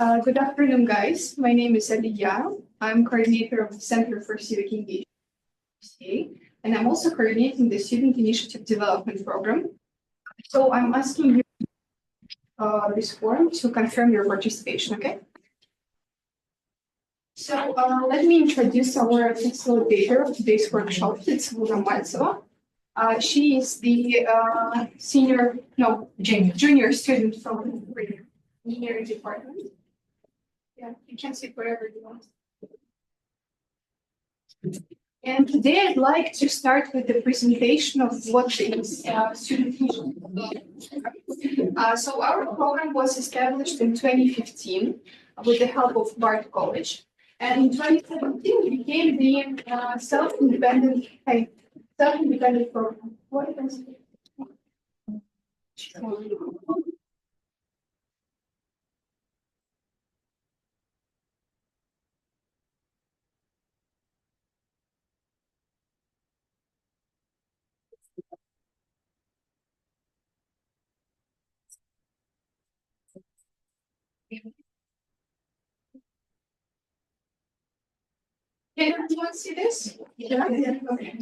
Good afternoon, guys. My name is Aliya. I'm coordinator of the Center for Civic Engagement, and I'm also coordinating the Student Initiative Development Program. So I'm asking you this form to confirm your participation, okay? So let me introduce our facilitator of today's workshop. It's Luna Maltseva. She is the junior student from the engineering department. Yeah, you can sit wherever you want. And today I'd like to start with the presentation of what is student initiative. So our program was established in 2015 with the help of Bard College. And in 2017, we became the self-independent program. What is it? Can everyone see this? Yeah. Okay.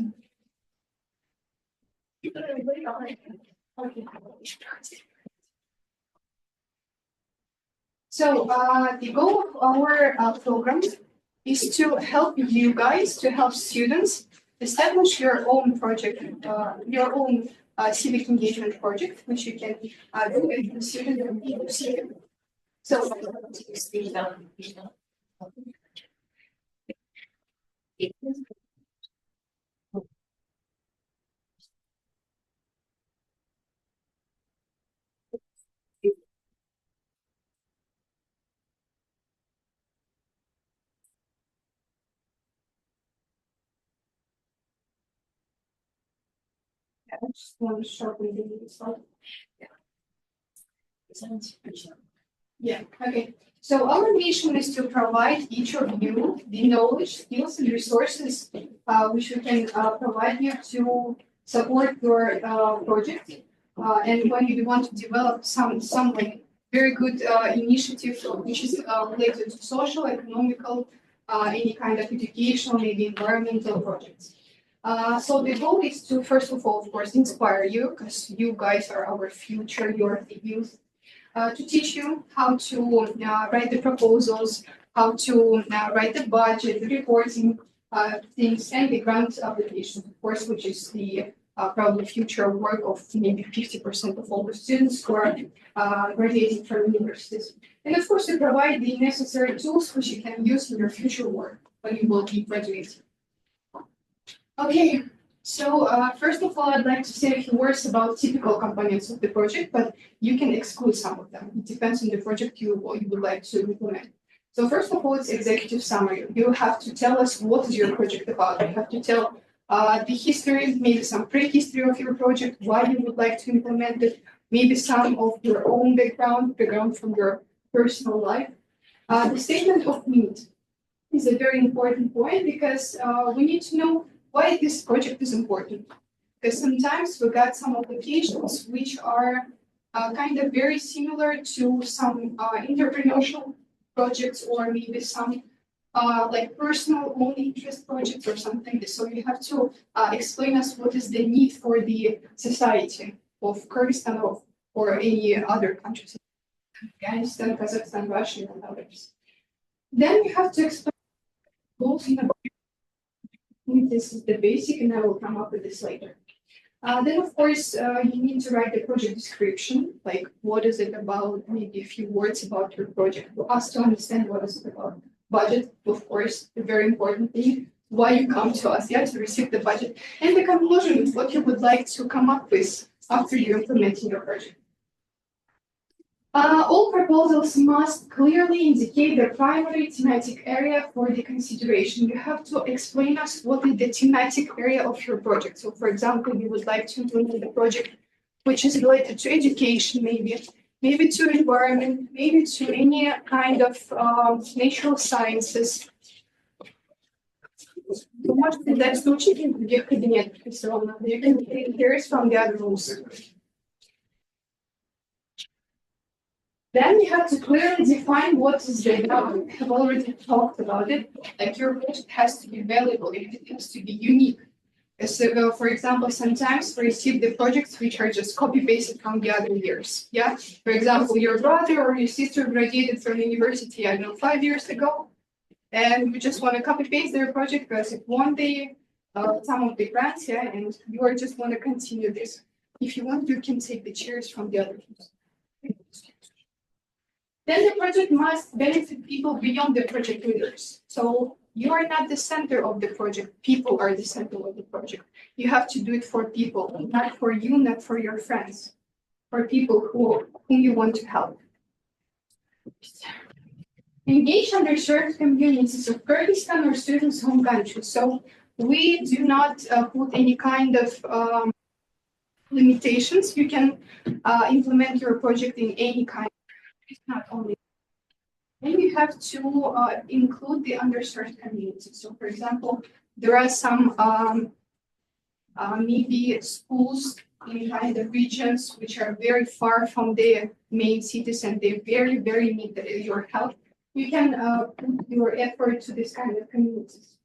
So the goal of our program is to help you guys, to help students establish your own project, your own civic engagement project, which you can do with the student. So I just want to sharpen the slide. Yeah, okay. So our mission is to provide each of you the knowledge, skills, and resources which we can provide you to support your project. And when you want to develop some like very good initiative which is related to social, economical, any kind of educational, maybe environmental projects. So the goal is to, first of all, of course, inspire you, because you guys are our future, you're the youth, to teach you how to write the proposals, how to write the budget, the reporting things, and the grant application, of course, which is the probably future work of maybe 50% of all the students who are graduating from universities. And of course, to provide the necessary tools which you can use in your future work when you will be graduating. Okay, so first of all, I'd like to say a few words about typical components of the project, but you can exclude some of them. It depends on the project you would like to implement. So first of all, it's executive summary. You have to tell us what is your project about. You have to tell the history, maybe some prehistory of your project, why you would like to implement it, maybe some of your own background from your personal life. The statement of need is a very important point because we need to know why this project is important. Because sometimes we got some applications which are kind of very similar to some entrepreneurial projects or maybe some like personal own interest projects or something. So you have to explain us what is the need for the society of Kyrgyzstan or any other countries, Afghanistan, Kazakhstan, Russia, and others. Then you have to explain goals in a this is the basic, and I will come up with this later. Then, of course, you need to write the project description, like what is it about, maybe a few words about your project, for us to understand what is it about. Budget, of course, a very important thing, why you come to us, yeah, to receive the budget. And the conclusion is what you would like to come up with after you implementing your project. All proposals must clearly indicate the primary thematic area for the consideration. You have to explain us what is the thematic area of your project. So, for example, you would like to implement a project which is related to education, maybe to environment, maybe to any kind of natural sciences. You can hear it from the other rooms. Then you have to clearly define what is the value. We have already talked about it. Like your project has to be valuable, it has to be unique. So, for example, sometimes we receive the projects which are just copy pasted from the other years. Yeah. For example, your brother or your sister graduated from university, I don't know, 5 years ago, and you just want to copy paste their project because it won the some of the grants, yeah, and you are just want to continue this. If you want, you can take the chairs from the other ones. Then the project must benefit people beyond the project leaders. So you are not the center of the project. People are the center of the project. You have to do it for people, not for you, not for your friends, for people whom you want to help. Engage underserved communities of Kyrgyzstan or students' home country. So we do not put any kind of limitations. You can implement your project in any kind. It's not only. Then you have to include the underserved communities. So, for example, there are some maybe schools in kind of regions which are very far from the main cities and they very need your help. You can put your effort to this kind of communities.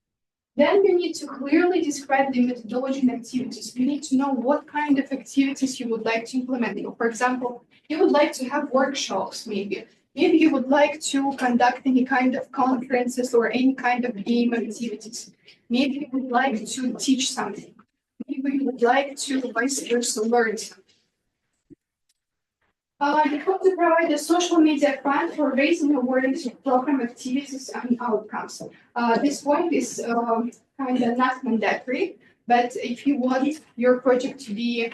Then you need to clearly describe the methodology and activities. You need to know what kind of activities you would like to implement. For example, you would like to have workshops, maybe. Maybe you would like to conduct any kind of conferences or any kind of game activities. Maybe you would like to teach something. Maybe you would like to vice versa learn something. You have to provide a social media plan for raising awareness of program activities and outcomes. This point is kind of not mandatory, but if you want your project to be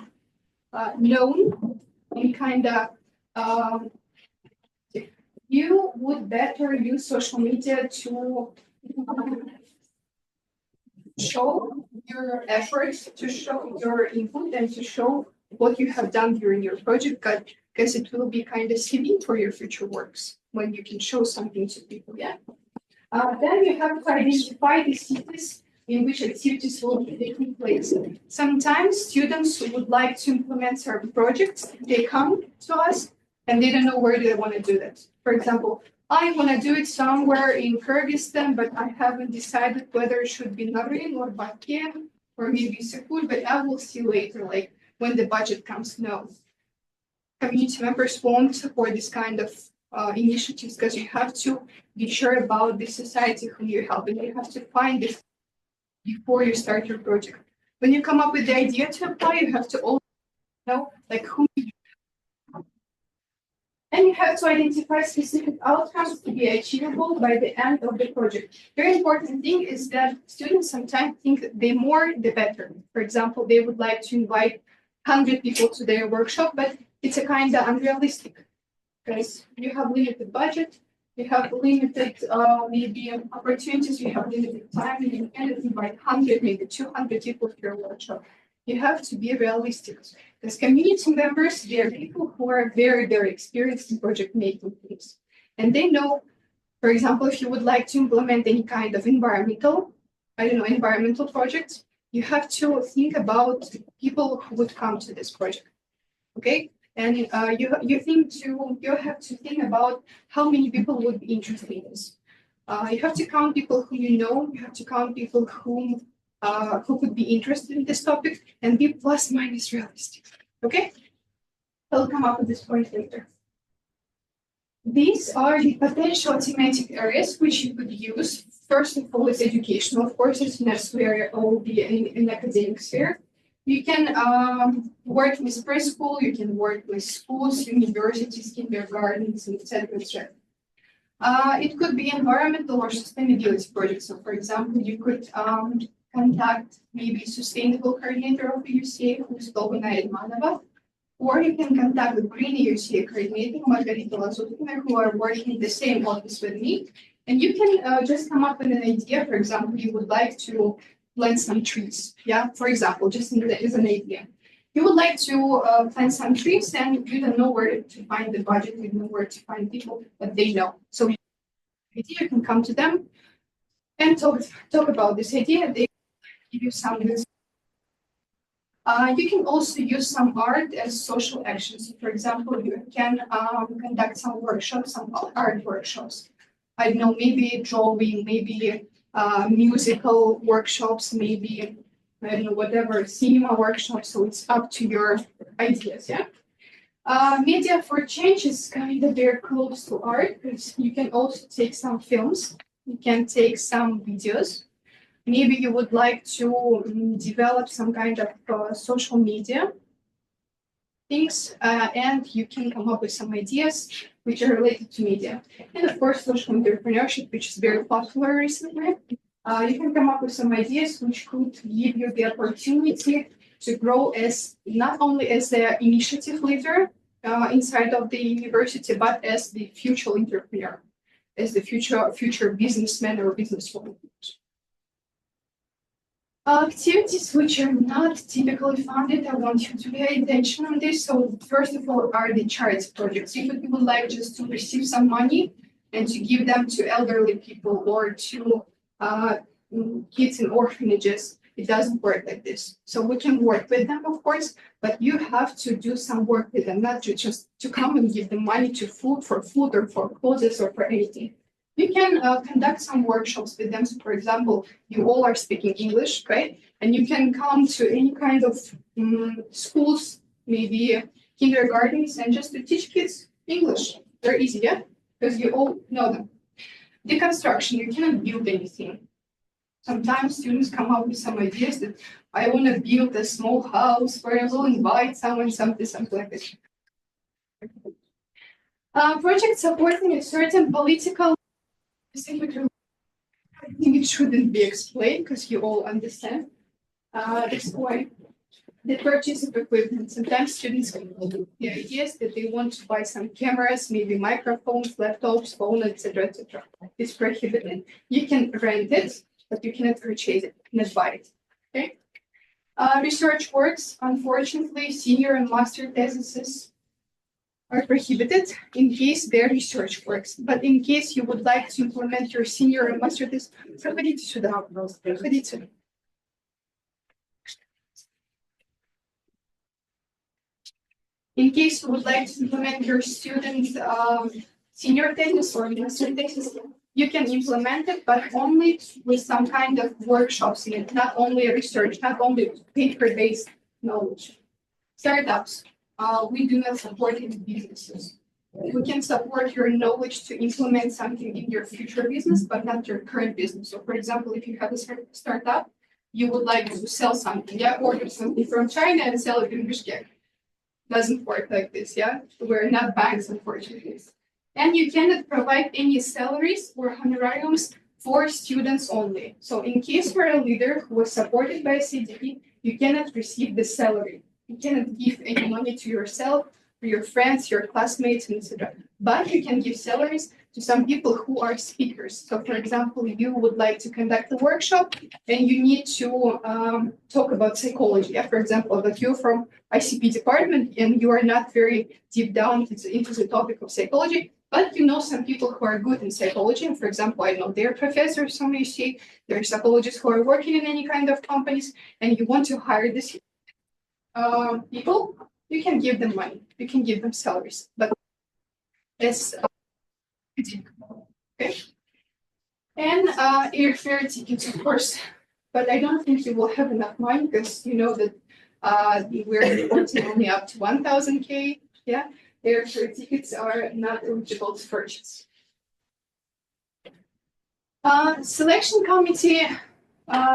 known and kind of, you would better use social media to show your efforts, to show your input, and to show what you have done during your project, because it will be kind of CV for your future works when you can show something to people. Yeah. Then you have to identify the cities in which activities will be taking place. Sometimes students would like to implement certain projects. They come to us and they don't know where they want to do that. For example, I want to do it somewhere in Kyrgyzstan, but I haven't decided whether it should be Naryn or Baku or maybe Sekul, but I will see later, like when the budget comes. No. Community members won't support this kind of initiatives because you have to be sure about the society whom you're helping. You have to find this before you start your project. When you come up with the idea to apply, you have to also know like who. And you have to identify specific outcomes to be achievable by the end of the project. Very important thing is that students sometimes think the more the better. For example, they would like to invite 100 people to their workshop, but it's a kind of unrealistic because you have limited budget, you have limited maybe opportunities, you have limited time, and you cannot invite 100, maybe 200 people to your workshop. You have to be realistic. Because community members, they are people who are very experienced in project making things. And they know, for example, if you would like to implement any kind of environmental project, you have to think about people who would come to this project. Okay? And you have to think about how many people would be interested in this. You have to count people who you know, you have to count people who could be interested in this topic and be plus minus realistic. Okay? I'll come up with this point later. These are the potential thematic areas which you could use. First of all, is educational, of course, it's necessary all the in academic sphere. You can work with preschool, you can work with schools, universities, kindergartens, etc. It could be environmental or sustainability projects. So, for example, you could contact maybe sustainable coordinator of the UCA, who is Dolguna Edmanova, or you can contact the Green UCA coordinator, Margarita Lazutina, who are working in the same office with me. And you can just come up with an idea. For example, you would like to plant some trees. Yeah, for example, just as an idea. You would like to plant some trees and you don't know where to find the budget, you don't know where to find people, but they know. So you can come to them and talk about this idea. They give you some You can also use some art as social actions. For example, you can conduct some workshops, some art workshops. I don't know, maybe drawing, maybe musical workshops, maybe, I don't know, whatever, cinema workshops. So it's up to your ideas, yeah? Media for change is kind of very close to art because you can also take some films, you can take some videos. Maybe you would like to develop some kind of social media things, and you can come up with some ideas which are related to media. And of course, social entrepreneurship, which is very popular recently. You can come up with some ideas which could give you the opportunity to grow as not only as the initiative leader inside of the university, but as the future entrepreneur, as the future businessman or businesswoman. Activities which are not typically funded, I want you to pay attention on this. So first of all are the charity projects. If you would like just to receive some money and to give them to elderly people or to kids in orphanages, it doesn't work like this. So we can work with them, of course, but you have to do some work with them, not just to come and give them money to food or for clothes or for anything. You can conduct some workshops with them. So for example, you all are speaking English, right? And you can come to any kind of schools, maybe kindergartens, and just to teach kids English. Very easy, yeah? Because you all know them. Deconstruction, you cannot build anything. Sometimes students come up with some ideas that I want to build a small house where I will invite someone, something like this. Project supporting a certain political, I think it shouldn't be explained because you all understand this point. The purchase of equipment. Sometimes students come up with the ideas that they want to buy some cameras, maybe microphones, laptops, phone, etc., etc. It's prohibited. You can rent it, but you cannot purchase it, not buy it. Okay. Research works. Unfortunately, senior and master theses are prohibited in case their research works. But in case you would like to implement your senior and master thesis, проходите сюда, пожалуйста, проходите. In case you would like to implement your student senior thesis or master thesis, you can implement it, but only with some kind of workshops in it, not only research, not only paper-based knowledge. Startups, we do not support any businesses. We can support your knowledge to implement something in your future business, but not your current business. So for example, if you have a startup, you would like to sell something, yeah, order something from China and sell it in Bishkek. Doesn't work like this, yeah? We're not banks, unfortunately. And you cannot provide any salaries or honorariums for students only. So in case you're a leader who was supported by CDP, you cannot receive the salary. You cannot give any money to yourself, or your friends, your classmates, etc. But you can give salaries to some people who are speakers. So for example, you would like to conduct a workshop and you need to talk about psychology. Yeah? For example, that you're from ICP department and you are not very deep down into the topic of psychology, but you know some people who are good in psychology. And for example, I know they're professors from UC, they're psychologists who are working in any kind of companies, and you want to hire these people, you can give them money, you can give them salaries, but it's okay. And airfare tickets, of course, but I don't think you will have enough money because you know that we're reporting only up to 1,000 K. Yeah, airfare tickets are not eligible to purchase. Selection committee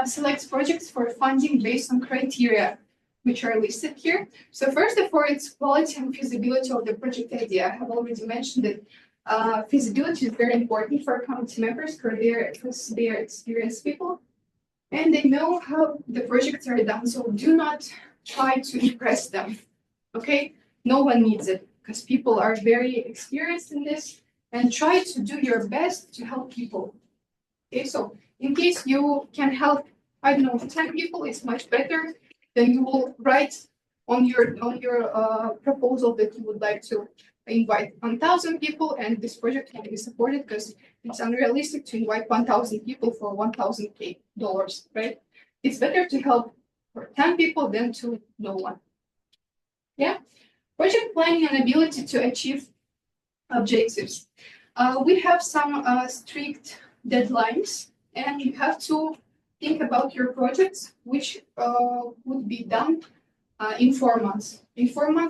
selects projects for funding based on criteria which are listed here. So first of all, it's quality and feasibility of the project idea. I have already mentioned that feasibility is very important for committee members because they are experienced people and they know how the projects are done. So do not try to impress them, okay? No one needs it because people are very experienced in this, and try to do your best to help people. Okay, so in case you can help, I don't know, 10 people, it's much better. Then you will write on your proposal that you would like to invite 1,000 people, and this project can be supported because it's unrealistic to invite 1,000 people for $1,000, right? It's better to help for 10 people, then to no one. Yeah. Project planning and ability to achieve objectives. We have some strict deadlines, and you have to think about your projects, which would be done in 4 months,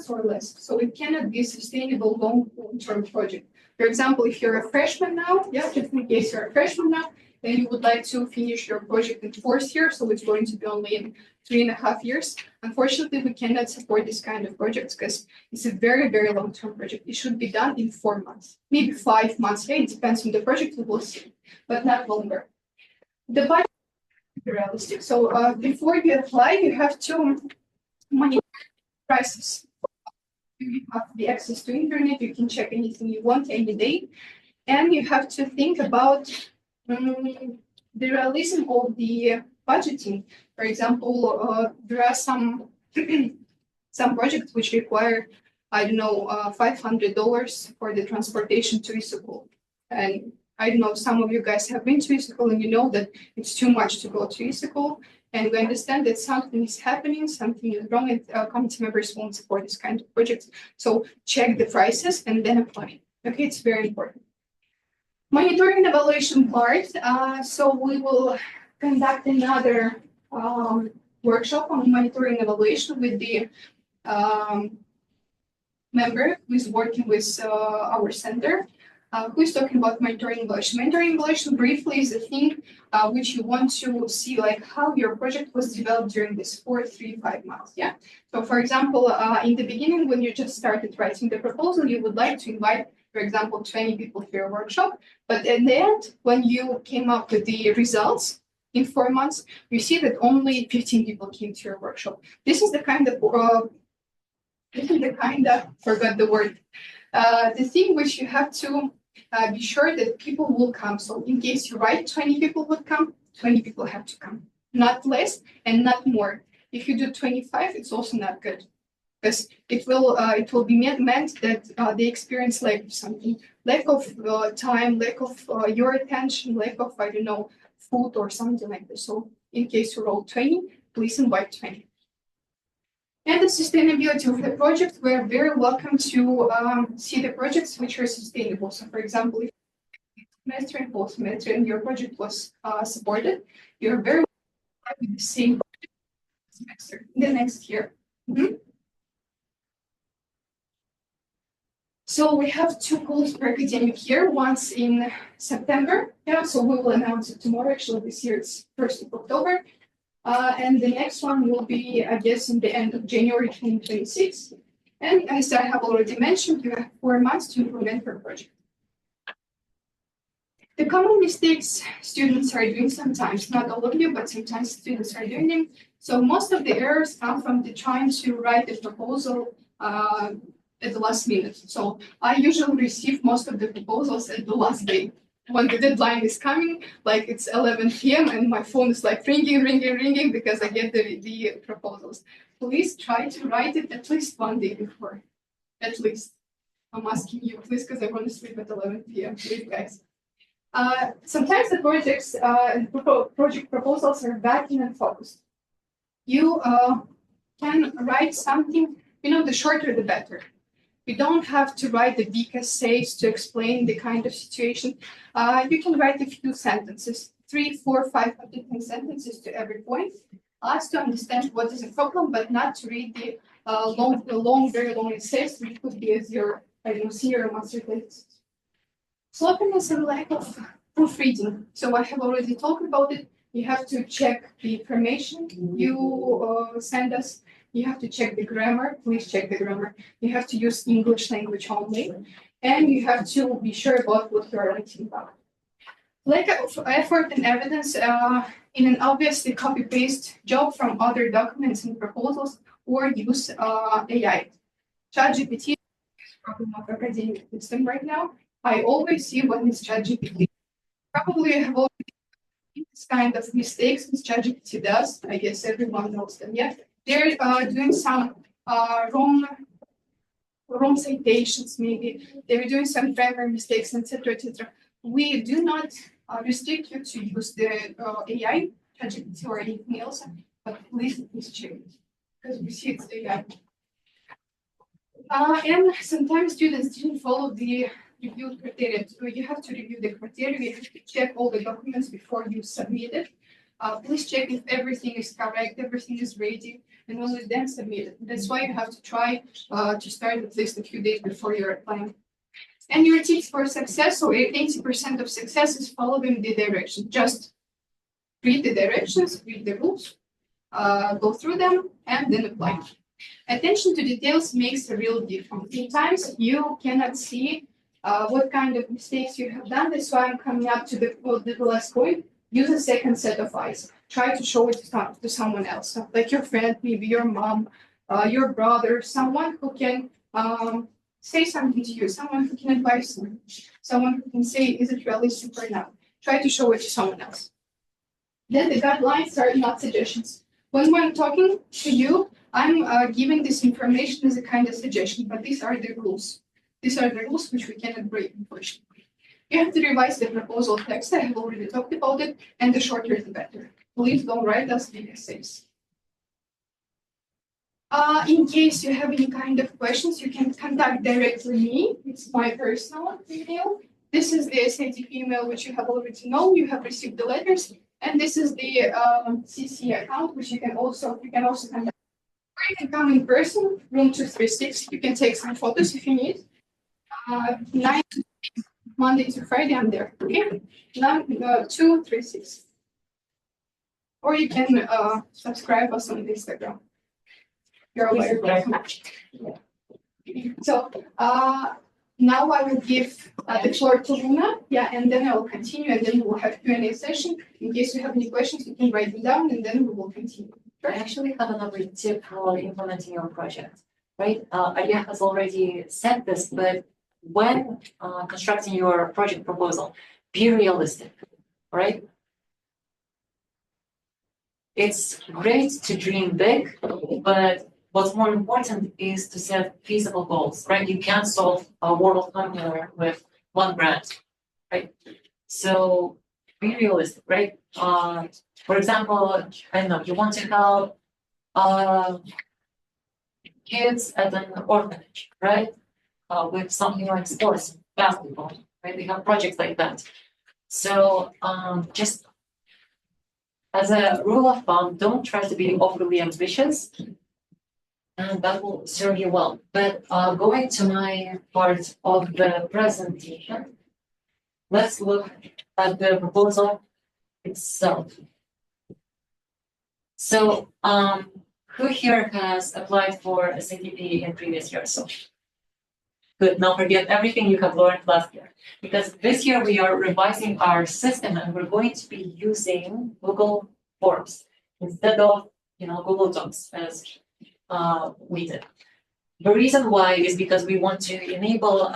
or less. So it cannot be a sustainable long-term project. For example, if you're a freshman now, yeah, just in case you're a freshman now, then you would like to finish your project in 4th year, so it's going to be only in 3.5 years. Unfortunately, we cannot support this kind of projects because it's a very, very long-term project. It should be done in 4 months, maybe 5 months. Yeah, it depends on the project, we will see, but not longer. The budget is realistic. So before you apply, you have to monitor prices. You have the access to internet. You can check anything you want any day, and you have to think about the realism of the budgeting. For example, there are some some projects which require, I don't know, $500 for the transportation to Issyk. And I don't know, some of you guys have been to Issyk and you know that it's too much to go to Issyk. And we understand that something is happening, something is wrong, and committee members won't support this kind of projects. So check the prices and then apply. Okay, it's very important. Monitoring and evaluation part. So we will conduct another workshop on monitoring and evaluation with the member who is working with our center. Who is talking about monitoring and evaluation? Monitoring and evaluation briefly is a thing which you want to see like how your project was developed during this 4, 3, 5 months. Yeah. So for example, in the beginning, when you just started writing the proposal, you would like to invite, for example, 20 people to your workshop. But at the end, when you came up with the results in 4 months, you see that only 15 people came to your workshop. This is the kind of forgot the word. The thing which you have to be sure that people will come. So in case you write 20 people would come, 20 people have to come, not less and not more. If you do 25, it's also not good because it will be meant that they experience lack of something, lack of time, lack of your attention, lack of, I don't know, food or something like this. So in case you roll 20, please invite 20. And the sustainability of the project, we're very welcome to see the projects which are sustainable. So for example, if semester and post semester and your project was supported, you're very welcome with the same semester the next year. So we have 2 calls per academic year, once in September. Yeah, so we will announce it tomorrow. Actually, this year it's 1st of October. And the next one will be, I guess, in the end of January 2026. And as I have already mentioned, you have 4 months to implement your project. The common mistakes students are doing sometimes, not all of you, but sometimes students are doing them. So most of the errors come from the trying to write the proposal at the last minute. So I usually receive most of the proposals at the last day. When the deadline is coming, like it's 11 p.m. and my phone is like ringing because I get the proposals. Please try to write it at least 1 day before. At least. I'm asking you, please, because I want to sleep at 11 p.m. Please, guys. Sometimes the projects and project proposals are vacuum and focused. You can write something, the shorter the better. You don't have to write the big essays to explain the kind of situation. You can write a few sentences, 3, 4, 5, up to 10 sentences to every point. Ask to understand what is the problem, but not to read the very long essays, which could be as your, senior or master thesis. Sloppiness and lack of proofreading. So I have already talked about it. You have to check the information you send us. You have to check the grammar. Please check the grammar. You have to use English language only. And you have to be sure about what you are writing about. Lack of effort and evidence in an obviously copy-paste job from other documents and proposals, or use AI. ChatGPT is a problem of academic system right now. I always see what is ChatGPT. Probably you have already seen this kind of mistakes which ChatGPT does. I guess everyone knows them. Yeah. They're doing some wrong citations, maybe. They're doing some grammar mistakes, etc., etc. We do not restrict you to use the AI, ChatGPT, or anything else. but please check it, because we see it's AI. And sometimes students didn't follow the review criteria. So you have to review the criteria, you have to check all the documents before you submit it. Please check if everything is correct, everything is ready, and only then submit it. That's why you have to try to start at least a few days before you're applying. And your tips for success, so 80% of success is following the directions. Just read the directions, read the rules, go through them, and then apply. Attention to details makes a real difference. Sometimes you cannot see what kind of mistakes you have done. That's why I'm coming up to the last point. Use a second set of eyes. Try to show it to someone else, like your friend, maybe your mom, your brother, someone who can say something to you, someone who can advise you, someone who can say, is it realistic or not? Try to show it to someone else. Then the guidelines are not suggestions. When I'm talking to you, I'm giving this information as a kind of suggestion, but these are the rules. These are the rules which we cannot break, unfortunately. You have to revise the proposal text. I have already talked about it, and the shorter the better. Please don't write us big essays. In case you have any kind of questions, you can contact directly me. It's my personal email. This is the SATP email which you have already known. You have received the letters, and this is the CC account which you can also contact. Or you can come in person, room 236. You can take some photos if you need. 9 to 6, Monday to Friday, I'm there. Okay, 236. Or you can subscribe us on Instagram. You're welcome. So now I will give the floor to Luna. Yeah, and then I will continue, and then we will have Q&A session. In case you have any questions, you can write them down, and then we will continue. I actually have another tip for implementing your project, right? Ilya has already said this, but when constructing your project proposal, be realistic, right? It's great to dream big, but what's more important is to set feasible goals, right? You can't solve a world hunger with one grant, right? So be realistic, right? For example, I don't know, you want to help kids at an orphanage, right? With something like sports, basketball, right? They have projects like that. So just as a rule of thumb, don't try to be overly ambitious, and that will serve you well. But going to my part of the presentation, let's look at the proposal itself. So who here has applied for a SATP in previous years? So good, now forget everything you have learned last year, because this year we are revising our system and we're going to be using Google Forms instead of Google Docs as we did. The reason why is because we want to enable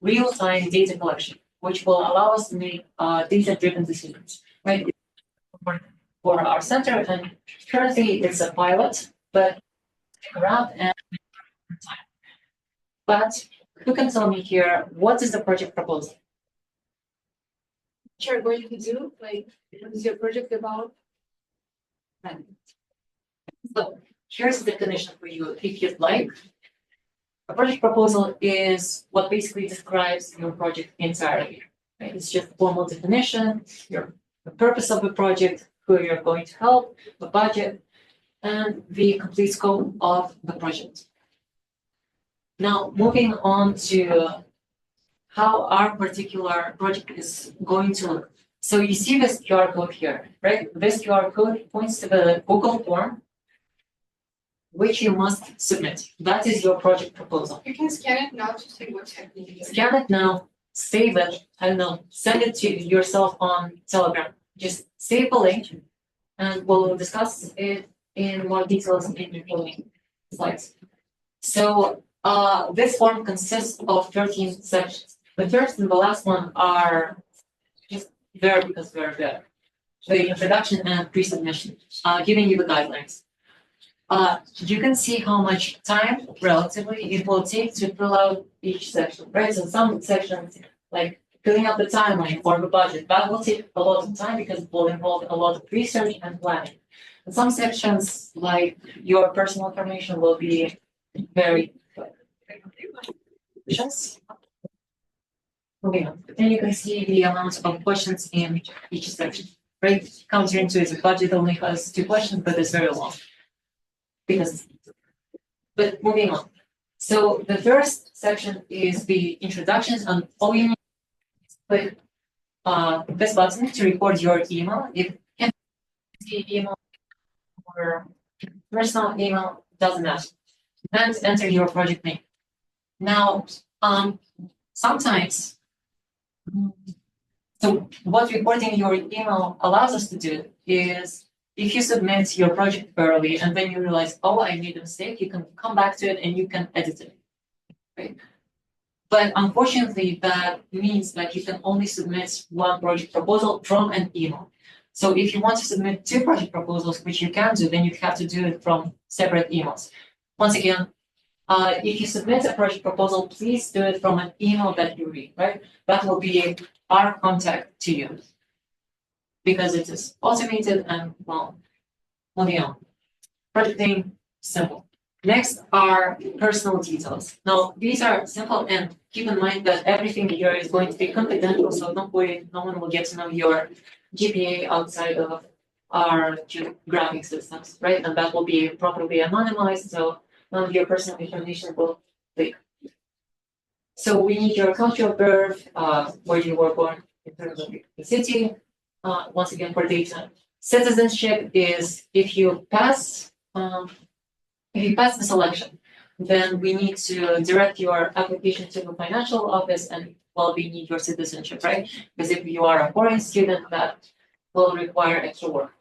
real-time data collection, which will allow us to make data-driven decisions, right? For our center, and currently it's a pilot, but around and time. But who can tell me here what is the project proposal? What you're going to do, like, what is your project about? So here's the definition for you, if you'd like. A project proposal is what basically describes your project entirely. Right? It's just a formal definition, the purpose of the project, who you're going to help, the budget, and the complete scope of the project. Now, moving on to how our particular project is going to look. So you see this QR code here, right? This QR code points to the Google form, which you must submit. That is your project proposal. You can scan it now to see what's happening. Scan it now, save it, I don't know, send it to yourself on Telegram. Just save the link, and we'll discuss it in more details in the following slides. So this form consists of 13 sections. The first and the last one are just there because they're there. The introduction and pre-submission, giving you the guidelines. You can see how much time relatively it will take to fill out each section, right? So some sections, like filling out the timeline for the budget, that will take a lot of time because it will involve a lot of research and planning. Some sections, like your personal information, will be very. Questions? Moving on. Then you can see the amount of questions in each section. Right? Counterintuitive budget only has 2 questions, but it's very long. But moving on. So the first section is the introductions, and all you need is click this button to record your email. If you can see email or personal email, doesn't matter. And enter your project name. Now, sometimes, so what recording your email allows us to do is, if you submit your project early and then you realize, oh, I made a mistake, you can come back to it and you can edit it. Right? But unfortunately, that means that you can only submit 1 project proposal from an email. So if you want to submit 2 project proposals, which you can do, then you have to do it from separate emails. Once again, if you submit a project proposal, please do it from an email that you read, right? That will be our contact to you, because it is automated and, well, moving on. Project name, simple. Next are personal details. Now, these are simple, and keep in mind that everything here is going to be confidential, so don't worry, no one will get to know your GPA outside of our geographic systems, right? And that will be properly anonymized, so none of your personal information will leak. So we need your country of birth, where you were born in terms of the city, once again for data. Citizenship is if you pass the selection, then we need to direct your application to the financial office, and well, we need your citizenship, right? Because if you are a foreign student, that will require extra work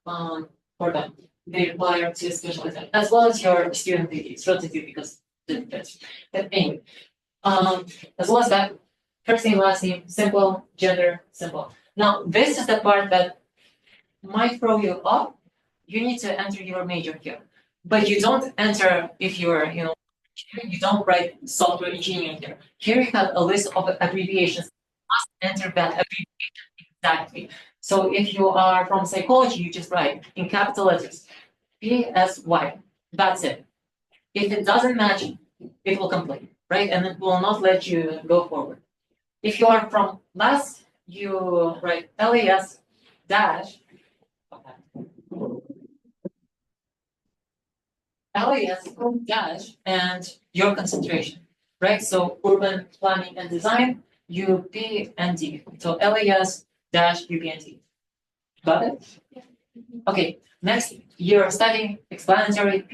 for them. They require to specialize in, as well as your student ID. It's relative because but anyway, as well as that, first name, last name, simple, gender, simple. Now, this is the part that might throw you off. You need to enter your major here, but you don't enter if you're, you don't write software engineering here. Here you have a list of abbreviations. You must enter that abbreviation exactly. So if you are from psychology, you just write in capital letters PSY. That's it. If it doesn't match, it will complain, right? And it will not let you go forward. If you are from LAS, you write LAS dash and your concentration, right? So urban planning and design, UPND. So LAS dash UPND. Got it? Okay, next, you're studying, explanatory.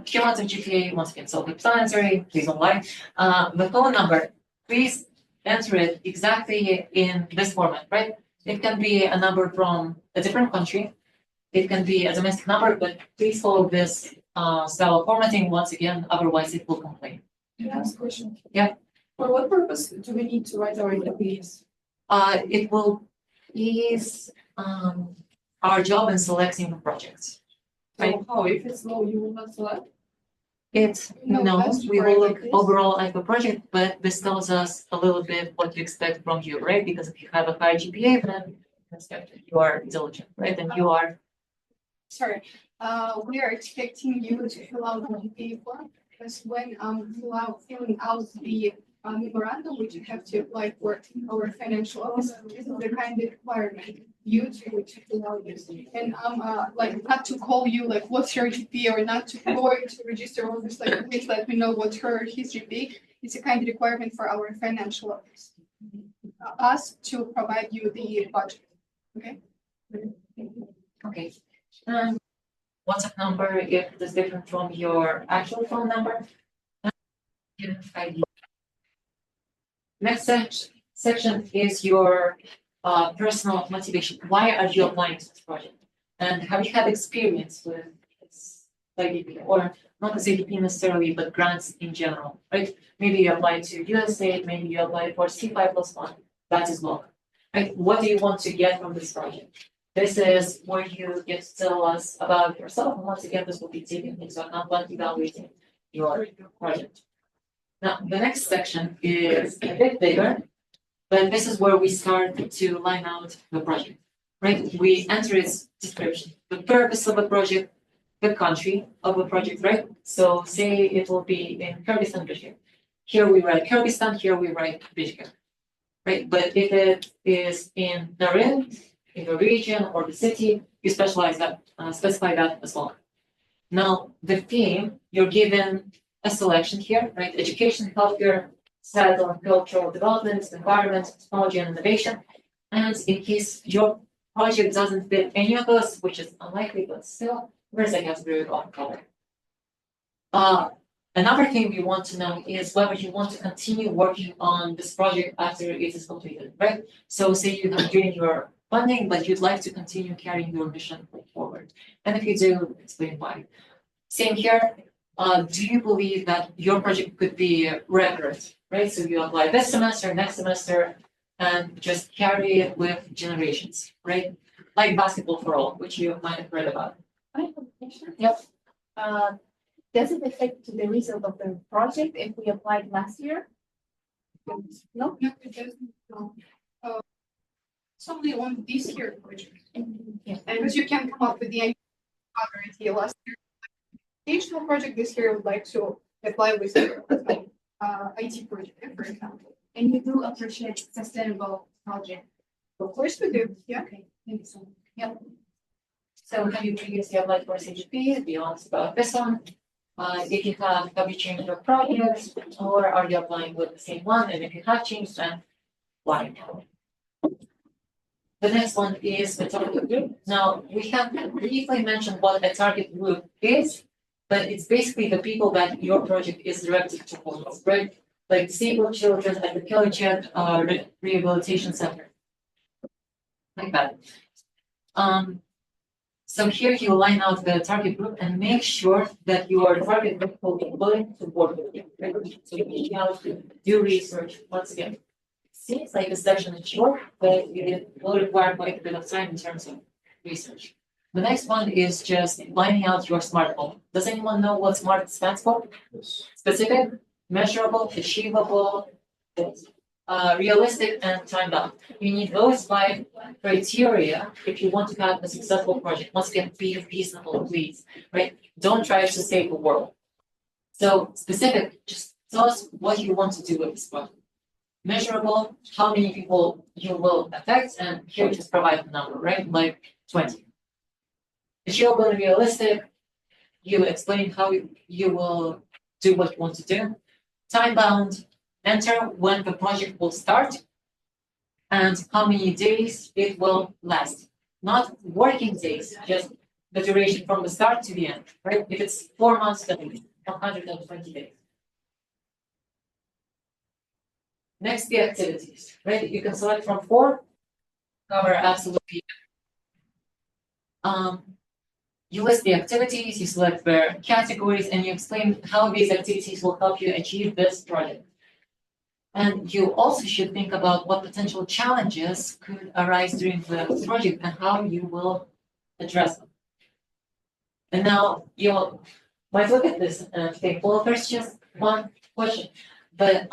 Cumulative GPA, once again, self-explanatory, please don't lie. The phone number, please enter it exactly in this format, right? It can be a number from a different country. It can be a domestic number, but please follow this style of formatting once again, otherwise it will complain. Can I ask a question? Yeah. For what purpose do we need to write our interviews? It will ease our job in selecting projects. Right. So how, if it's low, you will not select? No, that's we for will look this. overall at the project, but this tells us a little bit what to expect from you, right? Because if you have a high GPA, then you are diligent, right? And you are. Sorry, we are expecting you to fill out the GPA form, because when filling out the memorandum, which you have to apply for our financial office, this is the kind of requirement you to fill out this. And like not to call you like what's your GPA, or not to go to register office like please let me know what his GPA. It's a kind of requirement for our financial office. Us to provide you the budget. Okay. Okay. WhatsApp number, if it is different from your actual phone number. ID. Next section is your personal motivation. Why are you applying to this project? And have you had experience with CDP, or not the CDP necessarily, but grants in general, right? Maybe you applied to USAID, maybe you applied for C5+1, that is welcome, right? What do you want to get from this project? This is where you get to tell us about yourself, and once again, this will be taken into account when evaluating your project. Now, the next section is a bit bigger, but this is where we start to line out the project. right? We enter its description, the purpose of a project, the country of a project, right? So say it will be in Kyrgyzstan, Bishkek. Here we write Kyrgyzstan, here we write Bishkek, right? But if it is in Narin, in the region or the city, you specify that as well. Now, the theme, you're given a selection here, right? Education, healthcare, societal and cultural development, environment, technology and innovation. And in case your project doesn't fit any of those, which is unlikely, but still, where's the category of color? Another thing we want to know is whether you want to continue working on this project after it is completed, right? So say you have gained your funding, but you'd like to continue carrying your mission forward. And if you do, explain why. Same here. Do you believe that your project could be recurrent, right? So you apply this semester, next semester, and just carry it with generations, right? Like basketball for all, which you might have read about. I have a question. Yep. Does it affect the result of the project if we applied last year? No? No, it doesn't, no. It's only on this year project. Yeah. And because you can come up with the idea last year. Educational project this year, I would like to apply with IT project, for example. And you do appreciate sustainable project? Of course we do, yeah. Okay, thank you so much. Yep. So have you previously applied for CGP? Be honest about this one. If you have you changed your project or are you applying with the same one? And if you have changed, then why? The next one is the target group. Now, we have briefly mentioned what a target group is, but it's basically the people that your project is directed towards, right? Like disabled children at the Kilichek Rehabilitation Center. Like that. So here you line out the target group and make sure that your target group will be willing to work with you. Right? So you have to do research once again. Seems like the section is short, but it will require quite a bit of time in terms of research. The next one is just lining out your SMART goal. Does anyone know what SMART stands for? Yes. Specific, measurable, achievable, realistic, and time bound. You need those 5 criteria if you want to have a successful project. Once again, be reasonable, please. Right? Don't try to save the world. So specific, just tell us what you want to do with this project. Measurable, how many people you will affect, and here just provide the number, right? Like 20. Achievable and realistic, you explain how you will do what you want to do. Time bound, enter when the project will start and how many days it will last. Not working days, just the duration from the start to the end, right? If it's 4 months, then it's 120 days. Next, the activities, right? You can select from 4, cover absolutely. You list the activities, you select their categories, and you explain how these activities will help you achieve this project. And you also should think about what potential challenges could arise during the project and how you will address them. And now you might look at this and think, well, there's just one question. But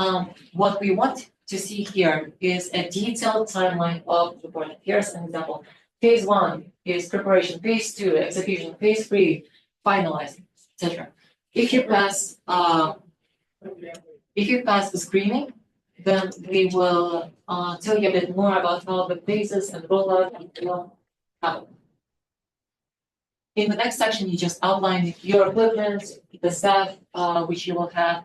what we want to see here is a detailed timeline of the project. Here's an example. Phase 1 is preparation, phase 2, execution, phase 3, finalizing, etc. If you pass the screening, then we will tell you a bit more about how the phases and rollout will happen. In the next section, you just outline your equipment, the staff which you will have,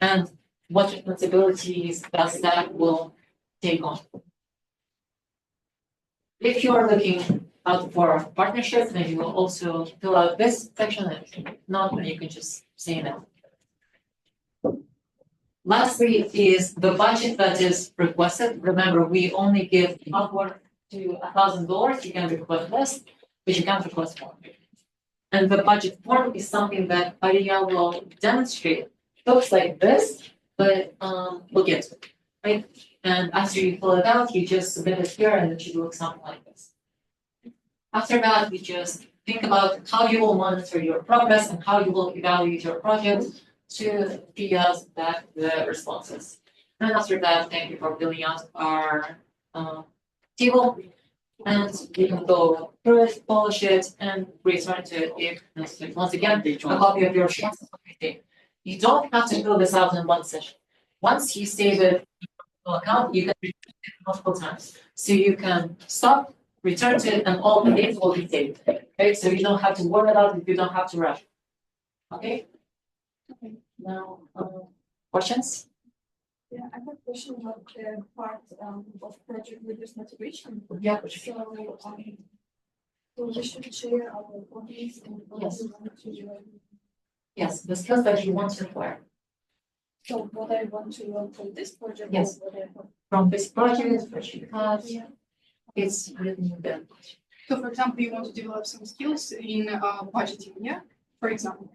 and what responsibilities that staff will take on. If you are looking out for partnerships, then you will also fill out this section, and if not, then you can just say no. Lastly is the budget that is requested. Remember, we only give upward to $1,000. You can request less, but you can't request more. And the budget form is something that Aria will demonstrate. It looks like this, but we'll get to it, right? And after you fill it out, you just submit it here and it should look something like this. After that, we just think about how you will monitor your progress and how you will evaluate your project to feed us back the responses. And after that, thank you for filling out our table. And you can go through it, polish it, and return to it if necessary. Once again, a copy of your responsibility. You don't have to fill this out in one session. Once you save it in your account, you can return it multiple times. So you can stop, return to it, and all the data will be saved. Okay, so you don't have to worry about it, you don't have to rush. Okay? Okay. Now, questions? Yeah, I have a question about the part of project reduce motivation. Yeah. So we should share our hobbies and what Yes. we want to do. Yes, the skills that you want to acquire So what I want to learn from this project. Yes. or whatever. from this project, which you have, Yeah. it's written in there. So for example, you want to develop some skills in budgeting, yeah, for example.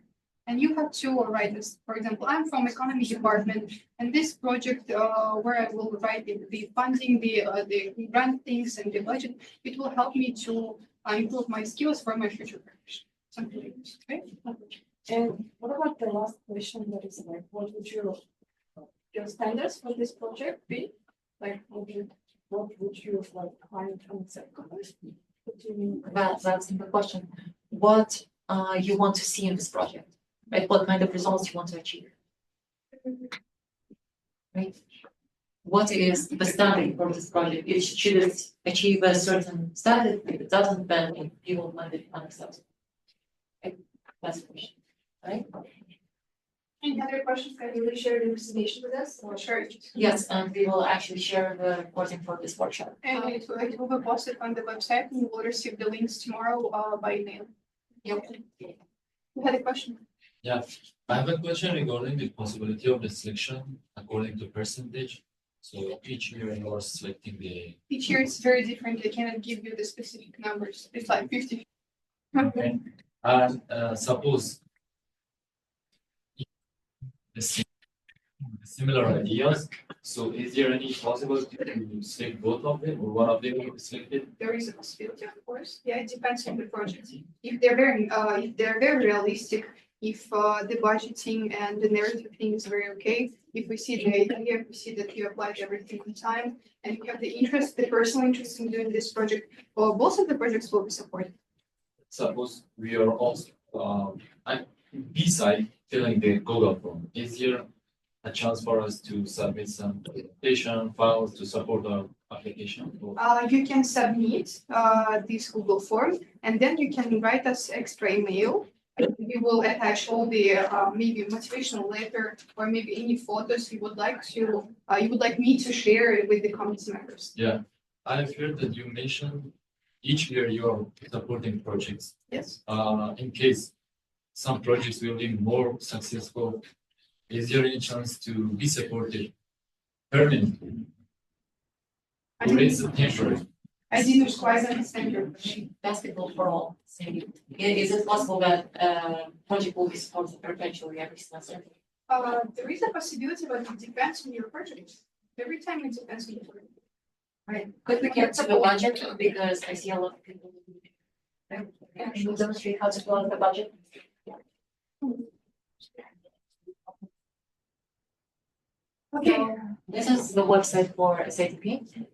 And you have to write this, for example, I'm from economy department, and this project where I will write the funding, the grant things and the budget, it will help me to improve my skills for my future profession. Something like this, okay? And what about the last question that is like, what would your standards for this project be? Like, what would you like find unacceptable? What do you mean? That's the question. What you want to see in this project, right? What kind of results you want to achieve, right? What is the standard for this project? Should it achieve a certain standard? If it doesn't, then you will find it unacceptable. Okay, that's the question, right? Any other questions? Can you share the presentation with us? Oh, sure. Yes, and we will actually share the recording for this workshop. And it will be posted on the website, and you will receive the links tomorrow by email. Yep. You had a question? Yeah, I have a question regarding the possibility of the selection according to percentage. So each year you are selecting the. Each year it's very different. I cannot give you the specific numbers. It's like 50. Okay. And suppose the similar ideas, so is there any possibility to select both of them or one of them will be selected? There is a possibility, of course. Yeah, it depends on the project. If they're very realistic, if the budgeting and the narrative thing is very okay, if we see the idea, if we see that you applied everything on time, and you have the interest, the personal interest in doing this project, or both of the projects will be supported. Suppose we are also at B side filling the Google form. Is there a chance for us to submit some presentation files to support our application? Or- You can submit this Google form, and then you can write us extra email. We will attach all the maybe motivational letter or maybe any photos you would like me to share with the committee members. Yeah, I've heard that you mentioned each year you are supporting projects. Yes. In case some projects will be more successful, is there any chance to be supported permanently? Or is it temporary? I didn't quite understand your question. Basketball for all. So, is it possible that project will be supported perpetually every semester? There is a possibility, but it depends on your project. Every time it depends on the project. Right, could we get to the budget, because I see a lot of people. Can you demonstrate how to fill out the budget? Okay, This is the website for SATP.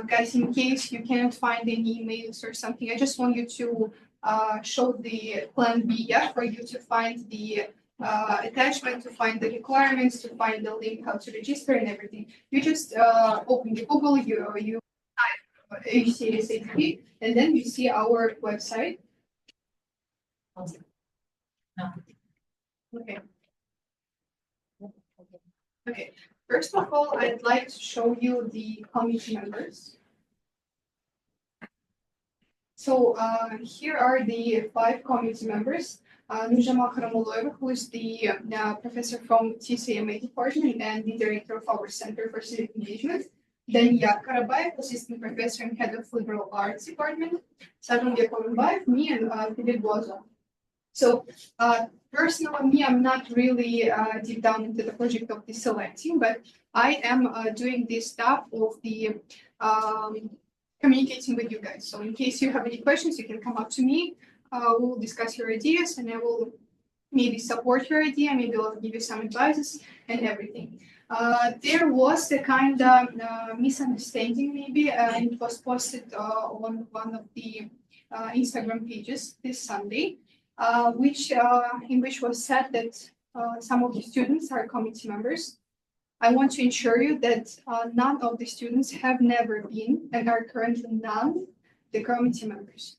guys, in case you cannot find any emails or something, I just want you to show the plan B, yeah, for you to find the attachment, to find the requirements, to find the link how to register and everything. You just open the Google, you type HCA SATP, and then you see our website. Okay. Okay, first of all, I'd like to show you the committee members. So here are the 5 committee members. Nurjamal Karamuloeva, who is the professor from TCMA department and the director of our Center for Civic Engagement. Then Nihat Karabayev, assistant professor and head of liberal arts department. Sarun Yakovimbayev, me, and Philip Bozo. So personally, me, I'm not really deep down into the project of the selecting, but I am doing this stuff of the communicating with you guys. So in case you have any questions, you can come up to me. We'll discuss your ideas, and I will maybe support your idea. Maybe I'll give you some advices and everything. There was a kind of misunderstanding maybe, and it was posted on one of the Instagram pages this Sunday, which in which was said that some of the students are committee members. I want to ensure you that none of the students have never been and are currently none the committee members.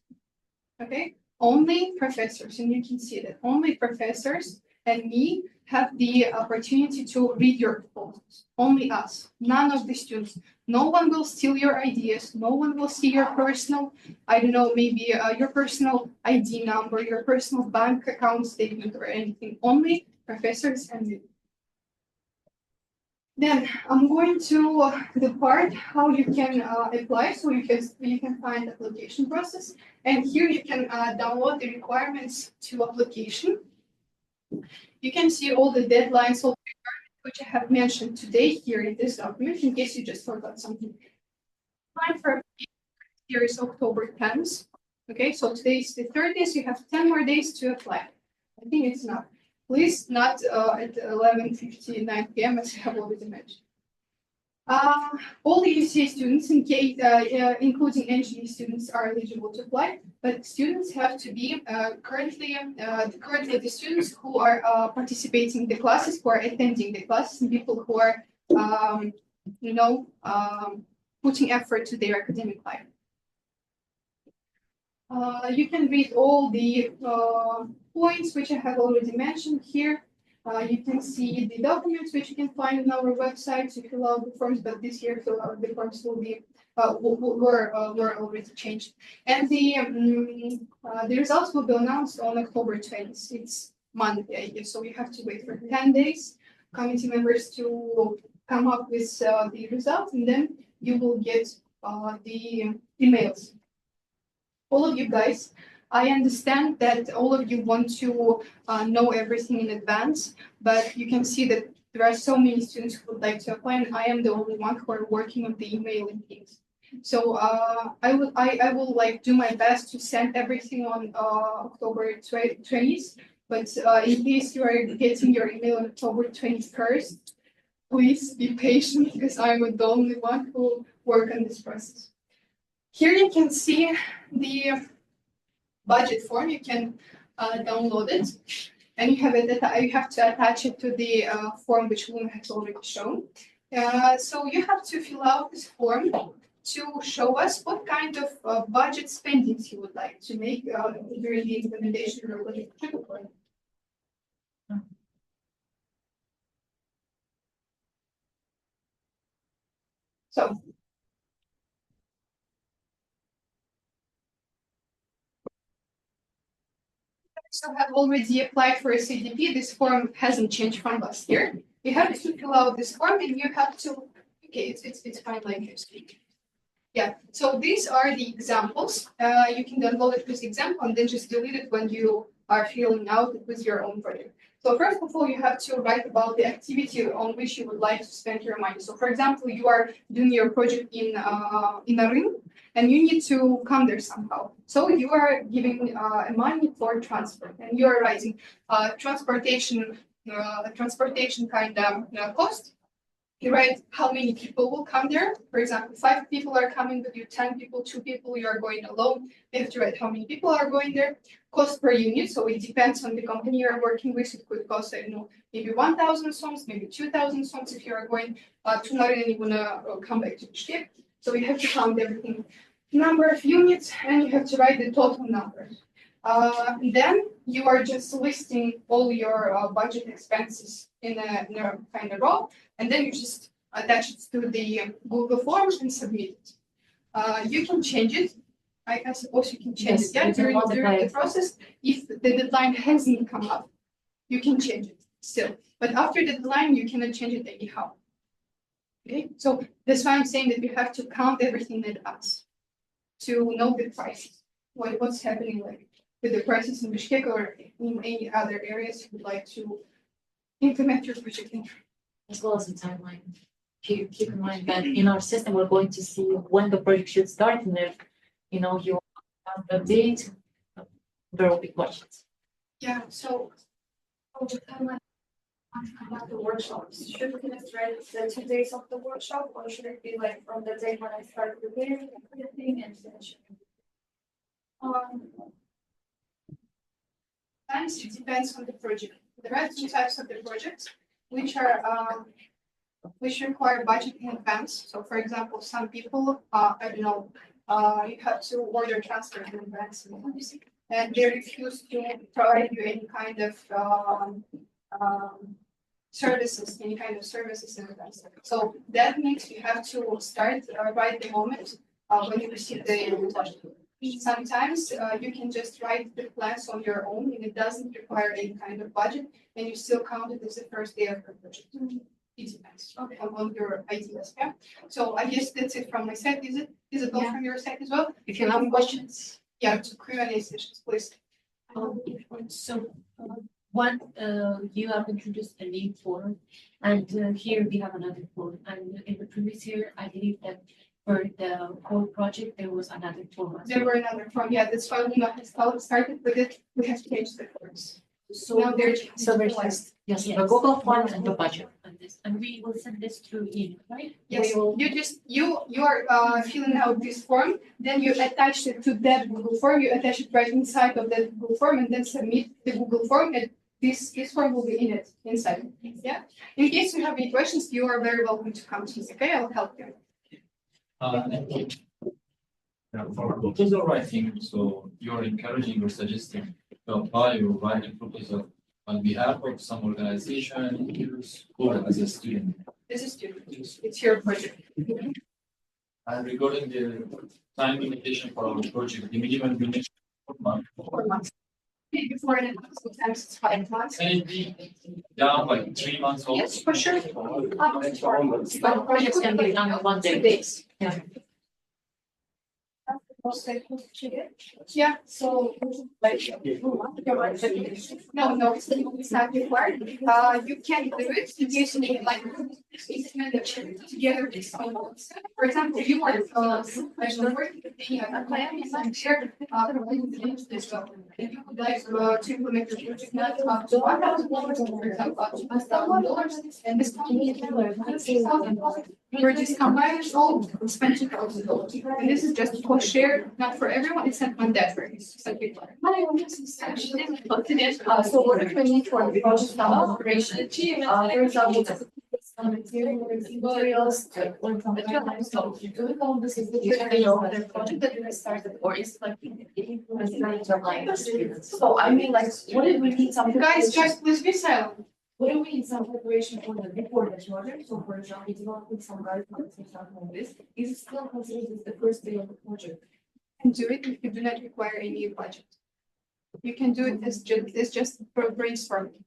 Okay, only professors, and you can see that only professors and me have the opportunity to read your proposals. Only us, none of the students. No one will steal your ideas. No one will see your personal, I don't know, maybe your personal ID number, your personal bank account statement or anything. Only professors and you. Then I'm going to the part how you can apply. So you can find the application process, and here you can download the requirements to application. You can see all the deadlines, all the requirements which I have mentioned today here in this document, in case you just forgot something. Time for here is October 10th. Okay, so today is the 30th. You have 10 more days to apply. I think it's enough. Please not at 11:59 p.m. as I have already mentioned. All the UCA students, in case, including engineering students, are eligible to apply, but students have to be currently the students who are participating in the classes, who are attending the classes, and people who are, putting effort to their academic life. You can read all the points which I have already mentioned here. You can see the documents which you can find on our website to fill out the forms, but this year the forms will be were already changed. And the results will be announced on October 20th. It's Monday, I guess, so you have to wait for 10 days. Committee members to come up with the results, and then you will get the emails. All of you guys, I understand that all of you want to know everything in advance, but you can see that there are so many students who would like to apply, and I am the only one who are working on the emailing things. So I will like do my best to send everything on October 20th, but in case you are getting your email on October 21st, please be patient because I'm the only one who work on this process. Here you can see the budget form. You can download it, and you have to attach it to the form which Luna has already shown. So you have to fill out this form to show us what kind of budget spendings you would like to make during the implementation of the project plan. So have already applied for a CDP. This form hasn't changed from last year. You have to fill out this form, and you have to. Okay, it's fine like this. Yeah. So these are the examples. You can download it with example and then just delete it when you are filling out it with your own project. So first of all, you have to write about the activity on which you would like to spend your money. So for example, you are doing your project in Arın, and you need to come there somehow. So you are giving money for transport, and you are writing transportation kind of cost. You write how many people will come there. For example, 5 people are coming with you, 10 people, 2 people, you are going alone. You have to write how many people are going there. Cost per unit, so it depends on the company you're working with. It could cost, I don't know, maybe 1,000 soms, maybe 2,000 soms if you are going to Naryn and you want to come back to Bishkek. So you have to count everything. Number of units, and you have to write the total numbers. Then you are just listing all your budget expenses in a kind of row, and then you just attach it to the Google Forms and submit it. You can change it. I suppose you can change it. Yeah, during the process, if the deadline hasn't come up, you can change it still. But after the deadline, you cannot change it anyhow. Okay, so that's why I'm saying that you have to count everything in advance to know the prices. What's happening like with the prices in Bishkek or in any other areas you would like to implement your project in. As well as the timeline. Keep in mind that in our system, we're going to see when the project should start, and if you have the date, there will be questions. Yeah, so the timeline. About the workshops, should we just write the 2 days of the workshop, or should it be like from the day when I start preparing everything and finish? Times it depends on the project. There are two types of the projects, which are, which require budget in advance. So for example, some people, I don't know, you have to order transfer in advance. And they refuse to provide you any kind of, services, any kind of services in advance. So that means you have to start right the moment, when you receive the budget. Sometimes you can just write the plans on your own and it doesn't require any kind of budget and you still count it as the first day of the project. It depends on your ideas, yeah? So I guess that's it from my side. Is it all from your side as well? If you have questions. Yeah, to Q&A sessions, please. One, you have introduced a new form, and here we have another form. And in the previous year, I believe that for the whole project, there was another form. as There well. were another form, yeah, that's why we not started with it. We have changed the forms. So, Now they're. So there's just, yes, the Yes. Google form and the budget. and we will send this through email, right? Yes, you are filling out this form, then you attach it to that Google form, you attach it right inside of that Google form and then submit the Google form and this form will be in it, inside, yeah? In case you have any questions, you are very welcome to come to me, okay? I'll help you. For proposal writing, so you're encouraging or suggesting to apply or write a proposal on behalf of some organization or as a student. This is you, it's your project. And regarding the time limitation for our project, the minimum duration per month. 4 months. Maybe 4.5, sometimes it's 5 months. Can it be down like 3 months old? Yes, for sure. But projects can be done in 1 day. 2 days. Yeah. Yeah, so. No, it's not required. You can do it in case you need like. Together with someone. For example, you want professional work, then you have a plan, it's not shared, this stuff. If you would like to implement your project, not up to $1,000, for example, up to $1,000, and this company $6,000. We're just combining all expenses $2,000. And this is just for share, not for everyone, it's not on that for you. So what do we need for the process of operation? For example, some materials, doing all this is the project that you started, or is like. So I mean, like, what if we need some? guys, please be silent. What do we need some preparation for the before the project? So for example, if you want to put some guidelines or something like this, is it still considered as the first day of the project? And do it if you do not require any budget. You can do it as just for brainstorming.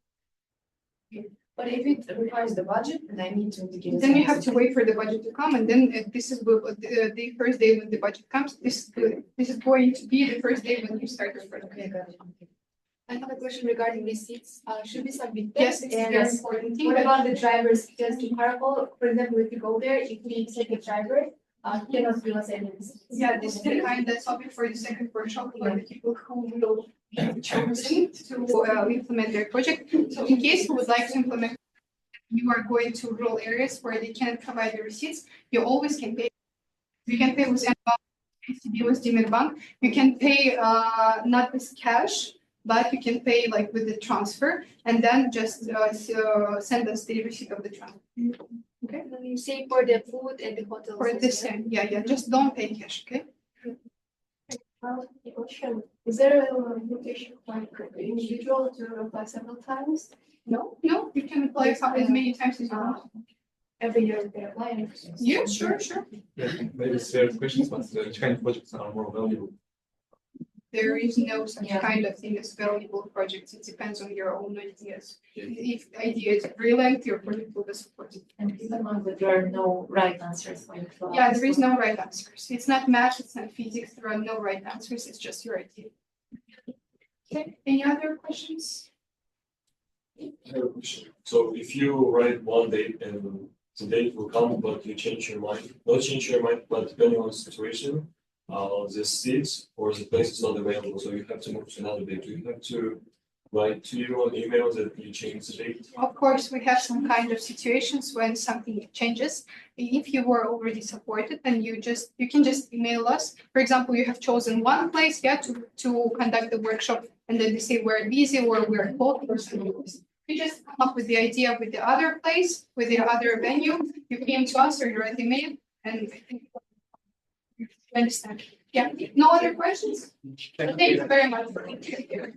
But if it requires the budget, then I need to indicate. Then you have to wait for the budget to come, and then this is the first day when the budget comes. This is going to be the first day when you start your project. I have a question regarding receipts. Should we submit? Yes, it's a very important thing. What about the drivers? Just to parable, for example, if you go there, if we take a driver, cannot give us any receipts. Yeah, this is the kind that's topic for the second workshop for the people who will be chosen to implement their project. So in case you would like to implement, you are going to rural areas where they can't provide the receipts, you always can pay. You can pay with mBank, ACB with Demir Bank. You can pay not with cash, but you can pay like with the transfer and then just send us the receipt of the transfer. Okay. When you say for the food and the hotels. For the same, yeah, just don't pay cash, okay? Is there a limitation for individual to apply several times? No, you can apply as many times as you want. Every year they apply. Yeah, sure. Yeah, maybe it's fair questions, but which kind of projects are more valuable? There is no such kind of thing as valuable projects. It depends on your own ideas. If the idea is brilliant, your project will be supported. And keep in mind that there are no right answers when you fill out Yeah, this there is form. no right answers. It's not math, it's not physics. There are no right answers. It's just your idea. Okay, any other questions? I have a question. So if you write one date and the date will come, but you change your mind, not change your mind, but depending on the situation, the seats or the place is not available, so you have to move to another date. Do you have to write to you on email that you changed the date? Of course, we have some kind of situations when something changes. If you were already supported and you can just email us. For example, you have chosen one place, yeah, to conduct the workshop, and then they say we're busy or we're full or something like this. You just come up with the idea with the other place, with the other venue. You came to us or you write email, and I think you understand. Yeah, no other questions? Thank you very much. Thank you.